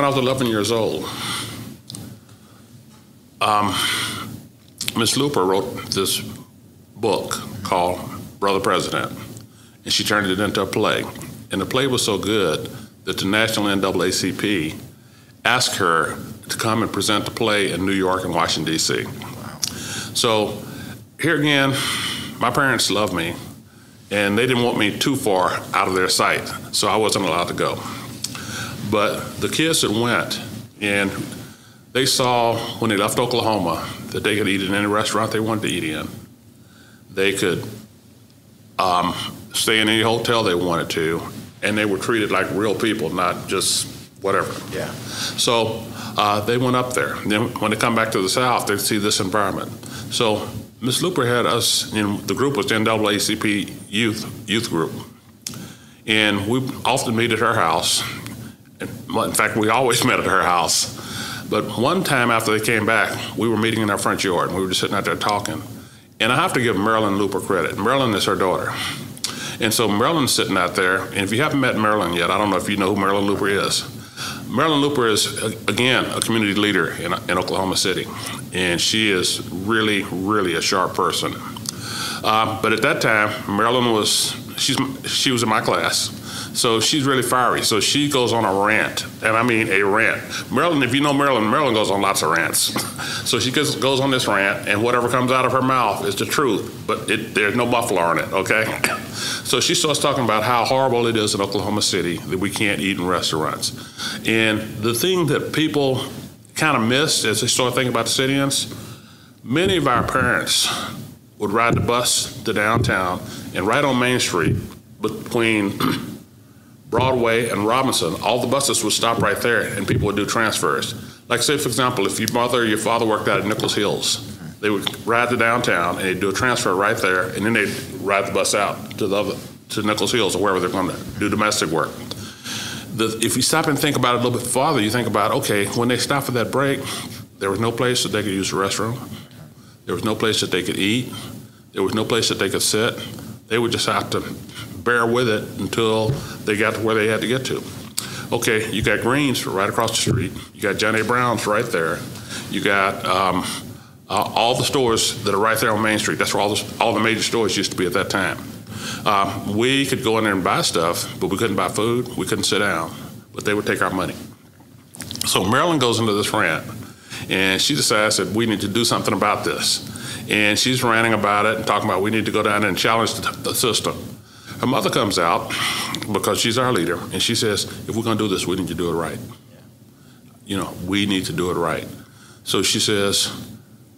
I was 11 years old, Miss Lupar wrote this book called Brother President, and she turned it into a play. And the play was so good that the National NAACP asked her to come and present the play in New York and Washington, D.C. Wow. So here again, my parents loved me, and they didn't want me too far out of their sight, so I wasn't allowed to go. But the kids that went, and they saw when they left Oklahoma that they could eat in any restaurant they wanted to eat in. They could stay in any hotel they wanted to, and they were treated like real people, not just whatever. Yeah. So they went up there. And then when they come back to the South, they see this environment. So Ms. Lupar had us, the group was the NAACP youth group, and we often meet at her house. In fact, we always met at her house. But one time after they came back, we were meeting in our front yard, and we were just sitting out there talking. And I have to give Marilyn Lupar credit. Marilyn is her daughter. And so Marilyn's sitting out there, and if you haven't met Marilyn yet, I don't know if you know who Marilyn Lupar is. Marilyn Lupar is, again, a community leader in Oklahoma City. And she is really, really a sharp person. But at that time, Marilyn she was in my class. So she's really fiery. So she goes on a rant, and I mean a rant. Marilyn, if you know Marilyn goes on lots of rants. So she goes on this rant, and whatever comes out of her mouth is the truth, but there's no buffalo in it, okay? So she starts talking about how horrible it is in Oklahoma City that we can't eat in restaurants. And the thing that people kind of miss as they start thinking about the city-ins, many of our parents would ride the bus to downtown, and right on Main Street between Broadway and Robinson, all the buses would stop right there, and people would do transfers. Like, say, for example, if your mother or your father worked out at Nichols Hills, they would ride to downtown, and they'd do a transfer right there, and then they'd ride the bus out to Nichols Hills or wherever they're going to do domestic work. If you stop and think about it a little bit farther, you think about, okay, when they stopped for that break, there was no place that they could use the restroom. There was no place that they could eat. There was no place that they could sit. They would just have to bear with it until they got to where they had to get to. Okay, you got Green's right across the street. You got Johnny Brown's right there. You got all the stores that are right there on Main Street. That's where all the major stores used to be at that time. We could go in there and buy stuff, but we couldn't buy food. We couldn't sit down, but they would take our money. So Marilyn goes into this rant, and she decides that we need to do something about this. And she's ranting about it and talking about we need to go down there and challenge the system. Her mother comes out, because she's our leader, and she says, if we're going to do this, we need to do it right. We need to do it right. So she says,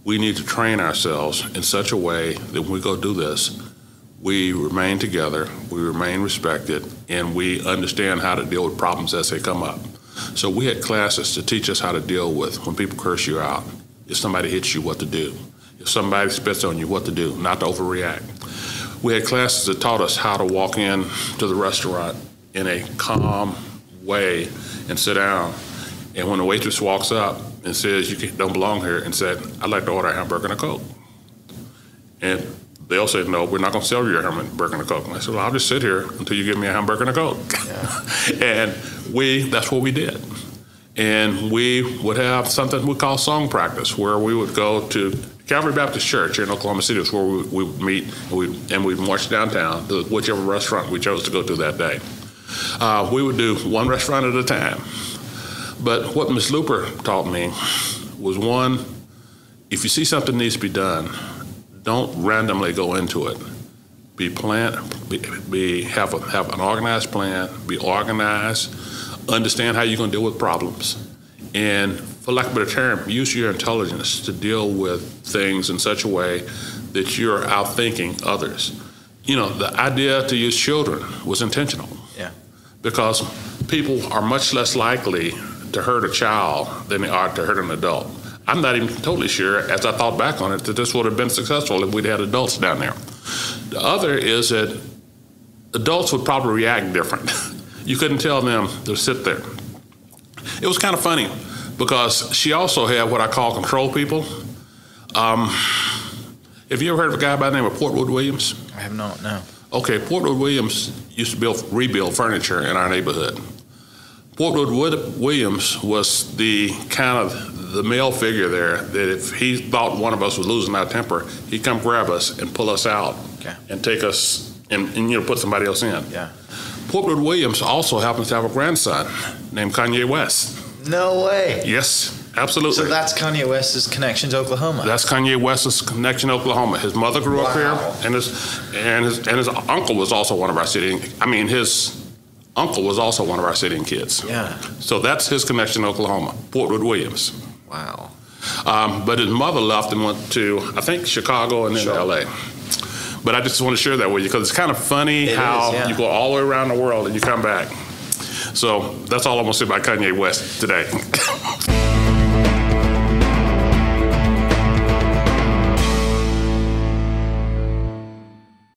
we need to train ourselves in such a way that when we go do this, we remain together, we remain respected, and we understand how to deal with problems as they come up. So we had classes to teach us how to deal with when people curse you out, if somebody hits you, what to do. If somebody spits on you, what to do, not to overreact. We had classes that taught us how to walk in to the restaurant in a calm way and sit down. And when the waitress walks up and says, you don't belong here, and said, I'd like to order a hamburger and a Coke. And they'll say, no, we're not going to sell you a hamburger and a Coke. And I said, well, I'll just sit here until you give me a hamburger and a Coke. Yeah. And that's what we did. And we would have something we call song practice, where we would go to Calvary Baptist Church here in Oklahoma City, was where we would meet, and we'd march downtown to whichever restaurant we chose to go to that day. We would do one restaurant at a time. But what Ms. Lupar taught me was, one, if you see something needs to be done, don't randomly go into it. Have an organized plan, be organized, understand how you're going to deal with problems, and for lack of a better term, use your intelligence to deal with things in such a way that you're outthinking others. The idea to use children was intentional. Yeah. Because people are much less likely to hurt a child than they are to hurt an adult. I'm not even totally sure, as I thought back on it, that this would have been successful if we'd had adults down there. The other is that adults would probably react different. You couldn't tell them to sit there. It was kind of funny, because she also had what I call control people. Have you ever heard of a guy by the name of Portwood Williams? I have not, no. Okay, Portwood Williams used to rebuild furniture in our neighborhood. Portwood Williams was the kind of the male figure there that if he thought one of us was losing our temper, he'd come grab us and pull us out and take us and put somebody else in. Yeah. Portwood Williams also happens to have a grandson named Kanye West. No way. Yes, absolutely. So that's Kanye West's connection to Oklahoma. That's Kanye West's connection to Oklahoma. His mother grew up here, and his uncle was also one of our his uncle was also one of our sitting kids. Yeah. So that's his connection to Oklahoma, Portwood Williams. Wow. But his mother left and went to, I think, Chicago and then L.A. But I just want to share that with you because it's kind of funny how you go all the way around the world and you come back. So that's all I'm going to say about Kanye West today.